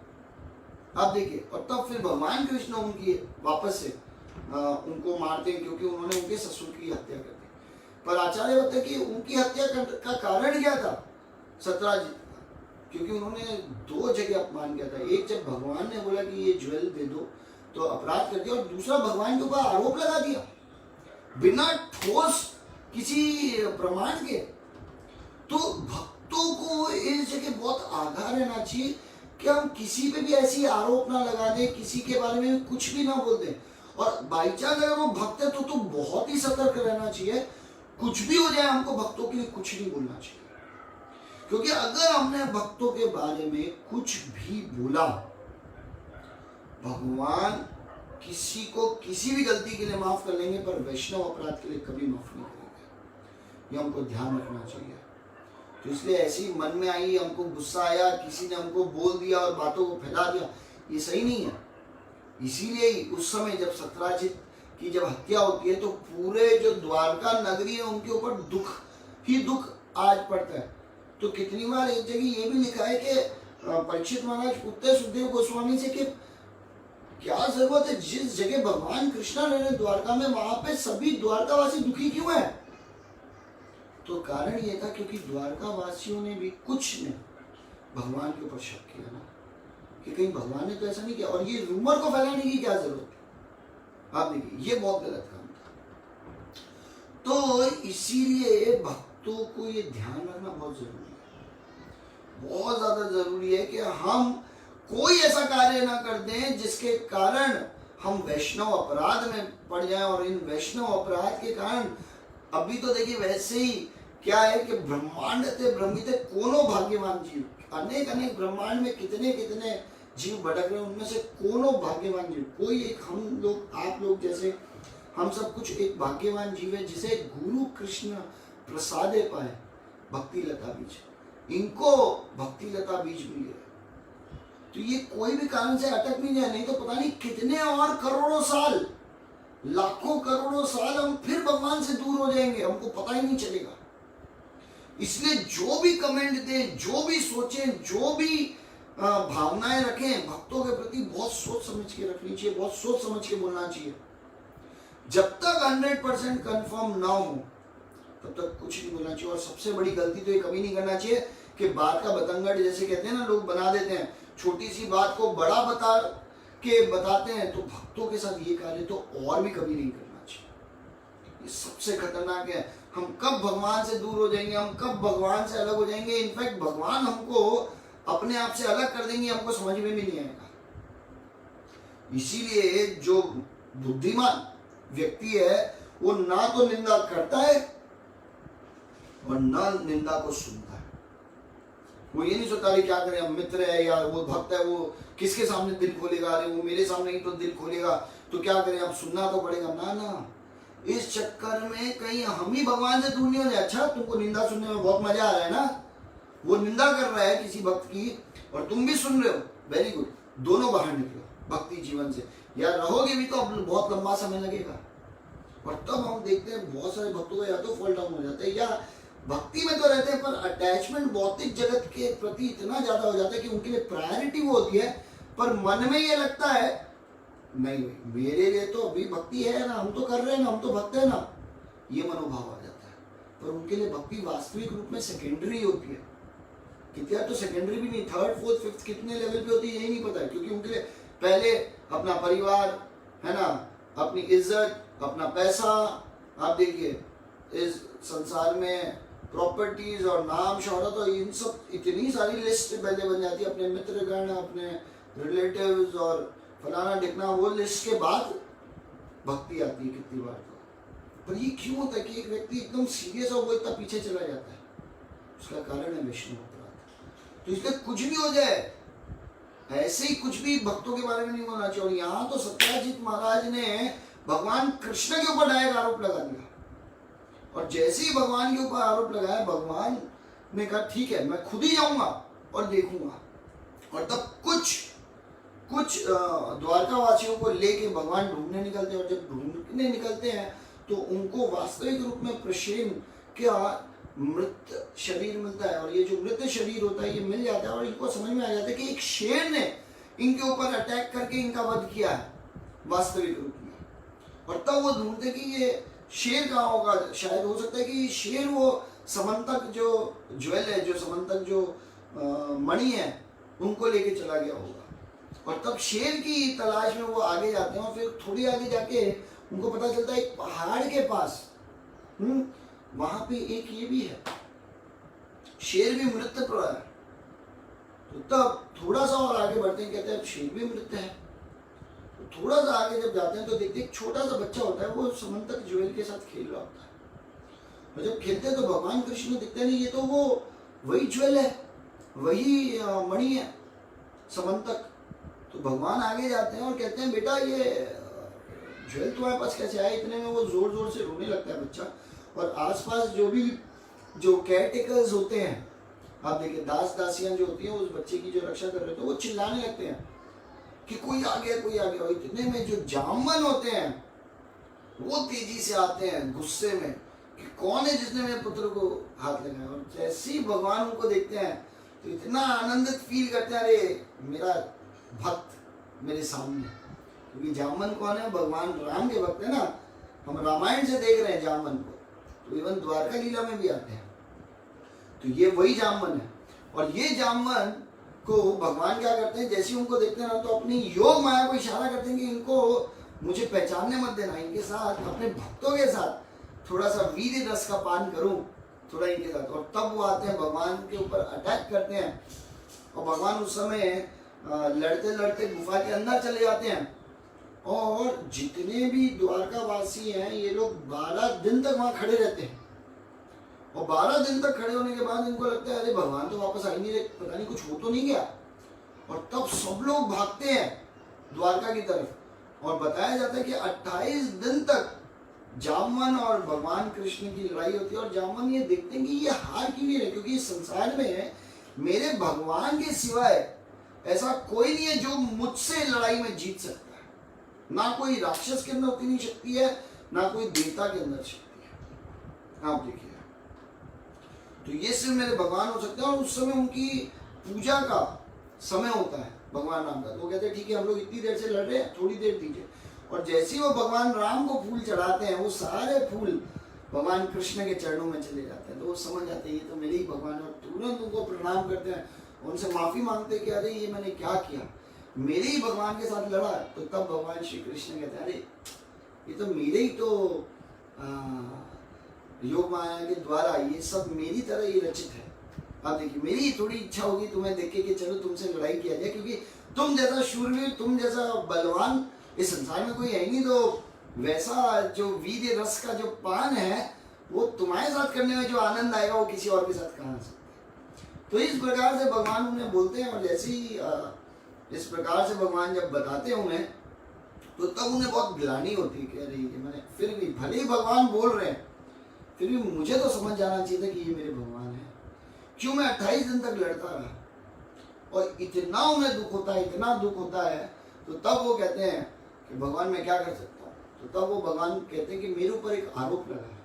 आप देखिए, और तब फिर भगवान कृष्ण उनकी वापस से उनको मारते हैं, क्योंकि उन्होंने उनके ससुर की हत्या कर दी। पर आचार्य बताते कि उनकी हत्या का कारण क्या था सत्राजित का, क्योंकि उन्होंने 2 जगह अपमान किया था। एक जब भगवान ने बोला कि ये ज्वेल दे दो तो अपराध कर दिया, और दूसरा भगवान के ऊपर आरोप लगा दिया बिना ठोस किसी प्रमाण के। तो भक्तों को इस जगह बहुत आगाह रहना चाहिए कि हम किसी पे भी ऐसी आरोप ना लगा दें, किसी के बारे में कुछ भी ना बोल दें, और बाई चांस अगर वो भक्त है तो बहुत ही सतर्क रहना चाहिए। कुछ भी हो जाए हमको भक्तों के लिए कुछ नहीं बोलना चाहिए, क्योंकि अगर हमने भक्तों के बारे में कुछ भी बोला, भगवान किसी को किसी भी गलती के लिए माफ कर लेंगे, पर वैष्णव अपराध के लिए कभी माफ नहीं करेंगे। ये हमको ध्यान रखना चाहिए। तो इसलिए ऐसी मन में आई, हमको गुस्सा आया, किसी ने हमको बोल दिया और बातों को फैला दिया, ये सही नहीं है। इसीलिए ही उस समय जब सत्राजित की जब हत्या होती है तो पूरे जो द्वारका नगरी है उनके ऊपर दुख ही दुख आज पड़ता है। तो कितनी बार एक जगह ये भी लिखा है कि परीक्षित महाराज पूछते सुखदेव गोस्वामी से कि क्या जरूरत है, जिस जगह भगवान कृष्ण रहने द्वारका में, वहां पे सभी द्वारकावासी दुखी क्यों है? तो कारण ये था क्योंकि द्वारकावासियों ने भी कुछ ने भगवान के ऊपर शक किया ना, कि कहीं भगवान ने तो ऐसा नहीं किया, और ये रूमर को फैलाने की क्या जरूरत है? आप देखिए, ये बहुत गलत काम था। तो इसीलिए भक्तों को ये ध्यान रखना बहुत जरूरी है, बहुत ज्यादा जरूरी है कि हम कोई ऐसा कार्य ना कर दें जिसके कारण हम वैष्णव अपराध में पड़ जाएं, और इन वैष्णव अपराध के कारण अभी तो देखिए वैसे ही क्या है कि ब्रह्मांड ते भ्रमित कोनो भाग्यवान जीव, अनेक अनेक ब्रह्मांड में कितने कितने जीव भटक रहे हैं, उनमें से कोनो भाग्यवान जीव, कोई एक हम लोग आप लोग जैसे हम सब कुछ एक भाग्यवान जीव है जिसे गुरु कृष्ण प्रसादे पाए भक्ति लता बीज, इनको भक्ति लता बीज मिले। तो ये कोई भी कारण से अटक नहीं जाए, नहीं तो पता नहीं कितने और करोड़ों साल, लाखों करोड़ों साल हम फिर भगवान से दूर हो जाएंगे, हमको पता ही नहीं चलेगा। इसलिए जो भी कमेंट दें, जो भी सोचें, जो भी भावनाएं रखें, भक्तों के प्रति बहुत सोच समझ के रखनी चाहिए, बहुत सोच समझ के बोलना चाहिए। जब तक 100% कंफर्म ना हो तब तक कुछ नहीं बोलना चाहिए। और सबसे बड़ी गलती तो ये कभी नहीं करना चाहिए कि बात का बतंगड़ जैसे कहते हैं ना लोग बना देते हैं, छोटी सी बात को बड़ा बताते हैं। तो भक्तों के साथ ये कार्य तो और भी कभी नहीं करना चाहिए। ये सबसे खतरनाक है। हम कब भगवान से दूर हो जाएंगे, हम कब भगवान से अलग हो जाएंगे। इनफैक्ट भगवान हमको अपने आप से अलग कर देंगे, हमको समझ में भी नहीं आएगा। इसीलिए जो बुद्धिमान व्यक्ति है वो ना तो निंदा करता है और ना निंदा को सुनता है। वो ये नहीं सोचता क्या करें, हम मित्र है या वो भक्त है, वो किसके सामने दिल खोलेगा, अरे वो मेरे सामने ही तो दिल खोलेगा तो क्या करें, अब सुनना तो पड़ेगा। ना ना, इस चक्कर में कहीं हम ही भगवान से दूर नहीं हो जाए। अच्छा तुमको निंदा सुनने में बहुत मजा आ रहा है ना, वो निंदा कर रहा है किसी भक्त की और तुम भी सुन रहे हो, वेरी गुड, दोनों बाहर निकलो भक्ति जीवन से। या रहोगे भी तो अब बहुत लंबा समय लगेगा। और तब हम देखते हैं बहुत सारे भक्तों का या तो फॉल डाउन हो जाता है या भक्ति में तो रहते हैं पर अटैचमेंट भौतिक जगत के प्रति इतना ज्यादा हो जाता है कि उनके लिए प्रायोरिटी वो होती है, पर मन में ये लगता है नहीं भाई मेरे लिए तो अभी भक्ति है ना, हम तो कर रहे हैं ना, हम तो भक्त है ना, ये मनोभाव आ जाता है। पर उनके लिए भक्ति वास्तविक रूप में सेकेंडरी होती है। कितना तो सेकेंडरी भी नहीं, थर्ड फोर्थ फिफ्थ कितने लेवल पे होती है यही नहीं पता है, क्योंकि उनके लिए पहले अपना परिवार है ना, अपनी इज्जत, अपना पैसा, आप देखिए इस संसार में प्रॉपर्टीज और नाम शोहरत और इन सब इतनी सारी लिस्ट पहले बन जाती है, अपने मित्रगण, अपने रिलेटिव्स और फलाना ढिकना, वो लिस्ट के बाद भक्ति आती है कितनी बार तो। पर ये क्यों होता है कि एक व्यक्ति एकदम सीरियस और वो इतना पीछे चला जाता है? उसका कारण है विष्णु अपराध। तो इसलिए कुछ भी हो जाए ऐसे ही कुछ भी भक्तों के बारे में नहीं होना चाहिए। और यहाँ तो सत्याजीत महाराज ने भगवान कृष्ण के ऊपर डायरेक्ट आरोप लगा दिया, और जैसे ही भगवान के ऊपर आरोप लगाया भगवान ने कहा ठीक है मैं खुद ही जाऊंगा और देखूंगा। और तब कुछ द्वारका वासियों को लेके भगवान ढूंढने निकलते हैं, और जब ढूंढने निकलते हैं तो उनको वास्तविक रूप में प्रशेन क्या मृत शरीर मिलता है। और ये जो मृत शरीर होता है ये मिल जाता है और इनको समझ में आ जाता है कि एक शेर ने इनके ऊपर अटैक करके इनका वध किया है वास्तविक रूप में। और तब वो ढूंढते कि ये शेर कहाँ होगा, शायद हो सकता है कि शेर वो समंतक जो ज्वेल है, जो समंतक जो मणि है उनको लेके चला गया होगा। और तब शेर की तलाश में वो आगे जाते हैं और फिर थोड़ी आगे जाके उनको पता चलता है एक पहाड़ के पास वहां पे एक ये भी है, शेर भी मृत पड़ा है। तो तब थोड़ा सा और आगे बढ़ते हैं, कहते हैं शेर भी मृत है। तो थोड़ा सा आगे जब जाते हैं तो देखते हैं एक छोटा सा बच्चा होता है, वो समंतक ज्वेल के साथ खेल रहा होता है। और जब खेलते हैं तो भगवान कृष्ण दिखते नहीं, ये तो वो वही ज्वेल है, वही मणि है समंतक। तो भगवान आगे जाते हैं और कहते हैं बेटा ये ज्वेल तुम्हारे पास कैसे आया? इतने में वो जोर जोर से रोने लगता है बच्चा। और आसपास जो केयर टेकर्स होते हैं, आप देखिए दास दासियां जो होती हैं उस बच्चे की जो रक्षा कर रहे थे, वो चिल्लाने लगते हैं कि कोई आ गया कोई आ गया। और इतने में जो जामन होते हैं वो तेजी से आते हैं गुस्से में कि कौन है जिसने मेरे पुत्र को हाथ लगाया। और जैसे ही भगवान उनको देखते हैं तो इतना आनंदित फील करते हैं, अरे मेरा भक्त मेरे सामने। क्योंकि जामन कौन है? भगवान राम के भक्त है ना, हम रामायण से देख रहे हैं जामन को, तो इवन द्वारका लीला में भी आते हैं। तो ये वही जामन है। और ये जामन को भगवान क्या करते हैं, जैसे उनको देखते हैं ना तो अपनी योग माया को इशारा करते हैं कि इनको मुझे पहचानने मत देना, इनके साथ अपने भक्तों के साथ थोड़ा सा वीर रस का पान करूं थोड़ा इनके साथ। और तब वो आते हैं भगवान के ऊपर अटैक करते हैं, और भगवान उस समय लड़ते लड़ते गुफा के अंदर चले जाते हैं। और जितने भी द्वारका वासी हैं ये लोग 12 दिन तक वहां खड़े रहते हैं। और 12 दिन तक खड़े होने के बाद इनको लगता है अरे भगवान तो वापस आ ही नहीं रहे, पता नहीं कुछ हो तो नहीं गया। और तब सब लोग भागते हैं द्वारका की तरफ, और बताया जाता है कि 28 दिन तक जामवन और भगवान कृष्ण की लड़ाई होती है। और जामवन ये देखते हैं कि ये हार क्यों नहीं रहे, क्योंकि इस संसार में मेरे भगवान के सिवाय ऐसा कोई नहीं है जो मुझसे लड़ाई में जीत सकता है। ना कोई राक्षस के अंदर उतनी शक्ति है, ना कोई देवता के अंदर शक्ति है। आप देखिए, तो ये सिर्फ मेरे भगवान हो सकते हैं। और उस समय उनकी पूजा का समय होता है भगवान राम का। तो वो कहते हैं ठीक है हम लोग इतनी देर से लड़ रहे हैं, थोड़ी देर दीजिए। और जैसे ही वो भगवान राम को फूल चढ़ाते हैं, वो सारे फूल भगवान कृष्ण के चरणों में चले जाते हैं। तो वो समझ जाते हैं ये तो मेरे ही भगवान। और तुरंत उनको प्रणाम करते हैं, उनसे माफी मांगते हैं कि अरे ये मैंने क्या किया, मेरे ही भगवान के साथ लड़ा। तो तब भगवान श्री कृष्ण कहते हैं अरे ये तो मेरे ही तो योग माया के द्वारा ये सब मेरी तरह ही रचित है, आप देखिए मेरी थोड़ी इच्छा होगी तुम्हें देख के कि चलो तुमसे लड़ाई किया जाए, क्योंकि तुम जैसा शूरवीर, तुम जैसा बलवान इस संसार में कोई है नहीं, तो वैसा जो वीर्य रस का जो पान है वो तुम्हारे साथ करने में जो आनंद आएगा वो किसी और के साथ कहाँ आ सकता है। तो इस प्रकार से भगवान उन्हें बोलते हैं, और जैसे ही इस प्रकार से भगवान जब बताते हैं उन्हें, तो तब उन्हें बहुत ग्लानि होती है कि अरे ये मैंने, फिर भी भले ही भगवान बोल रहे हैं, फिर भी मुझे तो समझ जाना चाहिए था कि ये मेरे भगवान है। क्यों मैं 28 दिन तक लड़ता रहा, और इतना उन्हें दुख होता है, इतना दुख होता है। तो तब वो कहते हैं कि भगवान मैं क्या कर सकता हूँ। तो तब वो भगवान कहते हैं कि मेरे ऊपर एक आरोप लगा है,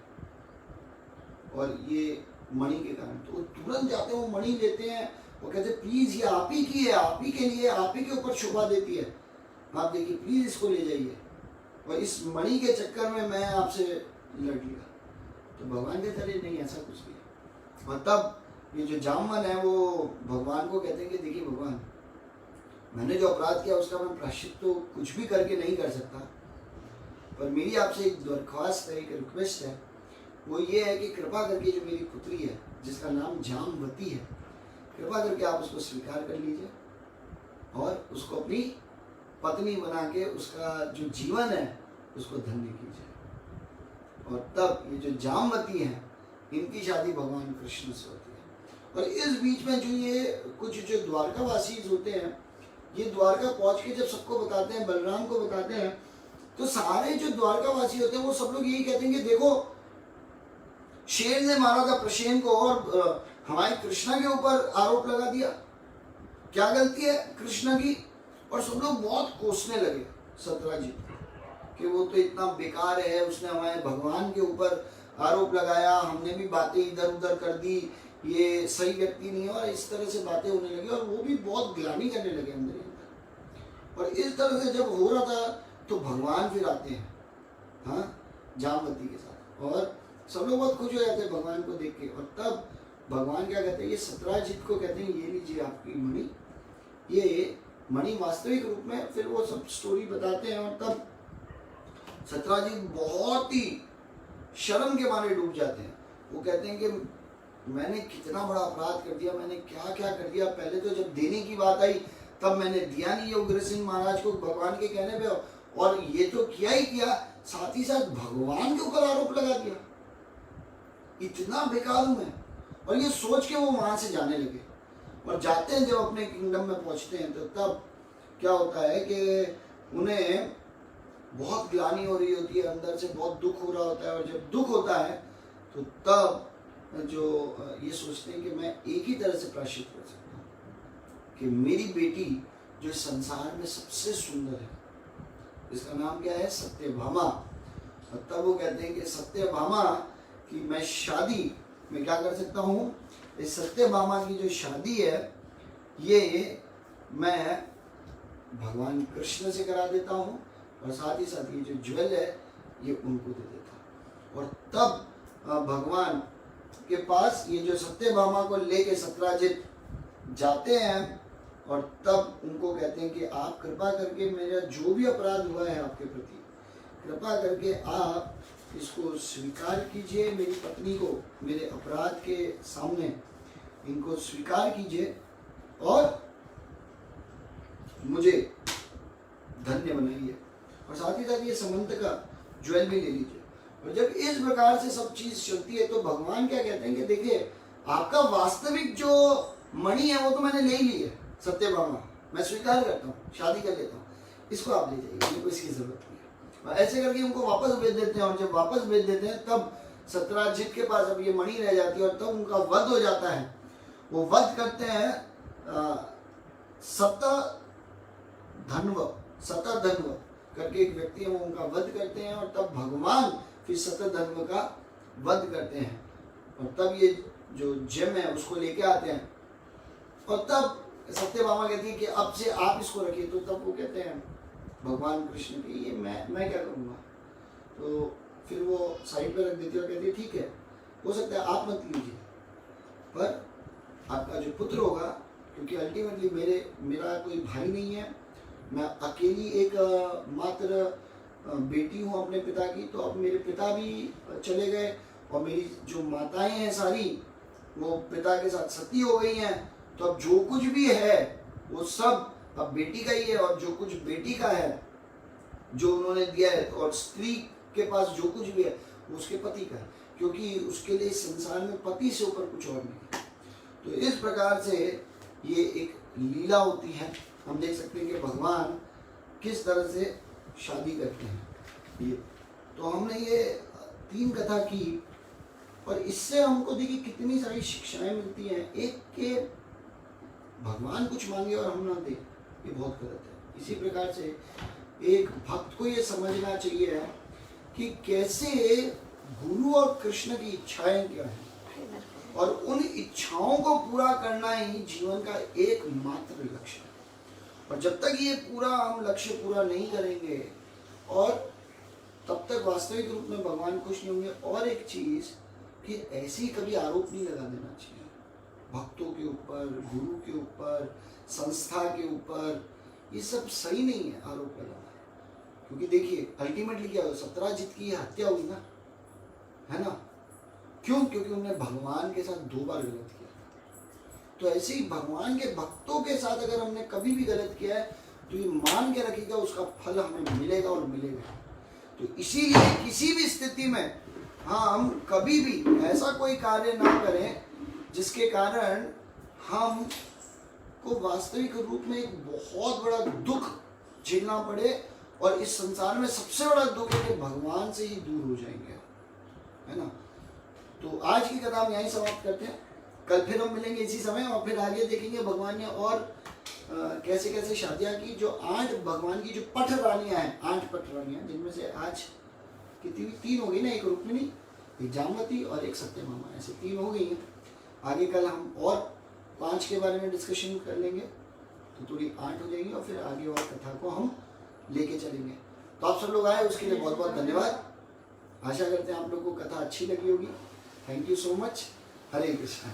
और ये मणि के कारण। तो वो तुरंत जाते हैं, वो मणि लेते हैं, वो कहते हैं प्लीज ये आप ही की है, आप ही के लिए, आप ही के ऊपर शोभा देती है, आप देखिए प्लीज इसको ले जाइए। और इस मणि के चक्कर में मैं आपसे लड़ लिया। तो भगवान कहते हैं नहीं ऐसा कुछ नहीं। और तब ये जो जामवन है वो भगवान को कहते हैं कि देखिए भगवान, मैंने जो अपराध किया उसका मैं प्रायश्चित तो कुछ भी करके नहीं कर सकता, पर मेरी आपसे एक दरख्वास्त है, एक रिक्वेस्ट है, वो ये है कि कृपा करके जो मेरी पुत्री है जिसका नाम जामवती है, कृपा करके आप उसको स्वीकार कर लीजिए और उसको अपनी पत्नी बना के उसका जो जीवन है उसको धन्य कीजिए। और तब ये जो जामवती हैं इनकी शादी भगवान कृष्ण से होती है। और इस बीच में जो ये कुछ जो द्वारकावासी होते हैं, ये द्वारका पहुंच के जब सबको बताते हैं, बलराम को बताते हैं, तो सारे जो द्वारकावासी होते हैं वो सब लोग यही कहते हैं कि देखो शेर ने मारा था प्रसेन को और हमारे कृष्णा के ऊपर आरोप लगा दिया, क्या गलती है कृष्णा की। और सब लोग बहुत कोसने लगे सत्यजीत कि वो तो इतना बेकार है, उसने हमारे भगवान के ऊपर आरोप लगाया, हमने भी बातें इधर उधर कर दी, ये सही व्यक्ति नहीं है, और इस तरह से बातें होने लगी। और वो भी बहुत ग्लानि करने लगे अंदर ही अंदर। और इस तरह से जब हो रहा था तो भगवान फिर आते हैं, हाँ, जामवती के साथ, और सब लोग बहुत खुश हो जाते हैं भगवान को देख के। और तब भगवान क्या कहते हैं, ये सत्यजीत को कहते हैं ये लीजिए आपकी मणि, ये मणि वास्तविक रूप में। फिर वो सब स्टोरी बताते हैं, और तब सत्यजीत बहुत ही शर्म के मारे डूब जाते हैं। वो कहते हैं कि मैंने कितना बड़ा अपराध कर दिया, मैंने क्या क्या कर दिया। पहले तो जब देने की बात आई तब मैंने दिया नहीं उग्रसेन महाराज को भगवान के कहने पे, और ये तो किया ही किया, साथ ही साथ भगवान के ऊपर आरोप लगा दिया, इतना बेकार हूं मैं। और ये सोच के वो वहां से जाने लगे। और जाते हैं जब अपने किंगडम में पहुंचते हैं, तो तब क्या होता है कि उन्हें बहुत ग्लानि हो रही होती है, अंदर से बहुत दुख हो रहा होता है। और जब दुख होता है तो तब जो ये सोचते हैं कि मैं एक ही तरह से प्रायश्चित कर सकता हूँ कि मेरी बेटी जो संसार में सबसे सुंदर है, इसका नाम क्या है, सत्यभामा। और तब वो कहते हैं कि सत्यभामा की मैं शादी मैं क्या कर सकता हूँ, इस सत्यभामा की जो शादी है ये मैं भगवान कृष्ण से करा देता हूँ, और साथ ही साथ ये जो ज्वेल है ये उनको दे देता हूँ। और तब भगवान के पास ये जो सत्यभामा को लेके सत्यजीत जाते हैं, और तब उनको कहते हैं कि आप कृपा करके मेरा जो भी अपराध हुआ है आपके प्रति, कृपा करके आप इसको स्वीकार कीजिए, मेरी पत्नी को मेरे अपराध के सामने इनको स्वीकार कीजिए और मुझे धन्य बनाइए। और साथ ही साथ ये समंत का ज्वेल भी ले लीजिए। और जब इस प्रकार से सब चीज चलती है तो भगवान क्या कहते हैं कि देखिए आपका वास्तविक जो मणि है वो तो मैंने ले ली है, सत्यभामा, मैं स्वीकार करता हूँ, शादी कर लेता हूँ, इसको आप ले जाइए, मेरे को इसकी जरूरत नहीं है। ऐसे करके उनको वापस भेज देते हैं। और जब वापस भेज देते हैं तब सत्यजीत के पास अब ये मणि रह जाती है, और तब उनका वध हो जाता है। वो वध करते हैं शतधन्व करके एक व्यक्ति है, वो उनका वध करते हैं। और तब भगवान फिर शतधन्व का वध करते हैं, और तब ये जो जेम है उसको लेके आते हैं। और तब सत्यभामा कहती है कि अब से आप इसको रखिए। तो तब वो कहते हैं भगवान कृष्ण की ये मैं क्या करूँगा। तो फिर वो साइड पे रख देती है और कहती है ठीक है, हो सकता है आप मत लीजिए, पर आपका जो पुत्र होगा, क्योंकि अल्टीमेटली मेरा कोई भाई नहीं है, मैं अकेली एक मात्र बेटी हूँ अपने पिता की। तो अब मेरे पिता भी चले गए और मेरी जो माताएं हैं सारी वो पिता के साथ सती हो गई हैं, तो अब जो कुछ भी है वो सब अब बेटी का ही है, और जो कुछ बेटी का है जो उन्होंने दिया है, और स्त्री के पास जो कुछ भी है वो उसके पति का है, क्योंकि उसके लिए इस संसार में पति से ऊपर कुछ और नहीं है। तो इस प्रकार से ये एक लीला होती है। हम देख सकते हैं कि भगवान किस तरह से शादी करते हैं। ये तो हमने ये 3 कथा की, और इससे हमको देखिए कितनी सारी शिक्षाएं मिलती हैं। एक के भगवान कुछ मांगे और हम ना दें, ये बहुत गलत है। इसी प्रकार से एक भक्त को ये समझना चाहिए कि कैसे गुरु और कृष्ण की इच्छाएं क्या हैं, और उन इच्छाओं को पूरा करना ही जीवन का एकमात्र लक्ष्य है। और जब तक ये पूरा हम लक्ष्य पूरा नहीं करेंगे, और तब तक वास्तविक रूप में भगवान खुश नहीं होंगे। और एक चीज कि ऐसी कभी आरोप नहीं लगा देना चाहिए भक्तों के ऊपर, गुरु के ऊपर, संस्था के ऊपर। ये सब सही नहीं है आरोप लगाना, क्योंकि देखिए अल्टीमेटली क्या हो, सत्यजीत की हत्या हुई ना, है ना? क्यों? क्योंकि उन्होंने भगवान के साथ 2 बार गलत किया। तो ऐसे ही भगवान के भक्तों के साथ अगर हमने कभी भी गलत किया है तो ये मान के रखिएगा उसका फल हमें मिलेगा, और मिलेगा। तो इसीलिए किसी भी स्थिति में हम कभी भी ऐसा कोई कार्य ना करें जिसके कारण हम को वास्तविक रूप में एक बहुत बड़ा दुख झेलना पड़े, और इस संसार में सबसे बड़ा दुख है कि भगवान से ही दूर हो जाएंगे, है ना? तो आज की कथा हम यहीं समाप्त करते हैं। कल फिर हम मिलेंगे इसी समय, और फिर आगे देखेंगे भगवान ने और कैसे कैसे शादियां की। जो 8 भगवान की जो पठ रानियां हैं, 8 पठ रानियां, जिनमें से आज कितनी 3 हो गई ना, एक रुक्मिणी, एक जामवती और एक सत्यभामा, ऐसे 3 हो गई हैं। आगे कल हम और 5 के बारे में डिस्कशन कर लेंगे, तो थोड़ी 8 हो जाएंगी, और फिर आगे और कथा को हम लेके चलेंगे। तो आप सब लोग आए उसके लिए बहुत बहुत धन्यवाद। आशा करते हैं आप लोगों को कथा अच्छी लगी होगी। Thank you so much. Hare Krishna.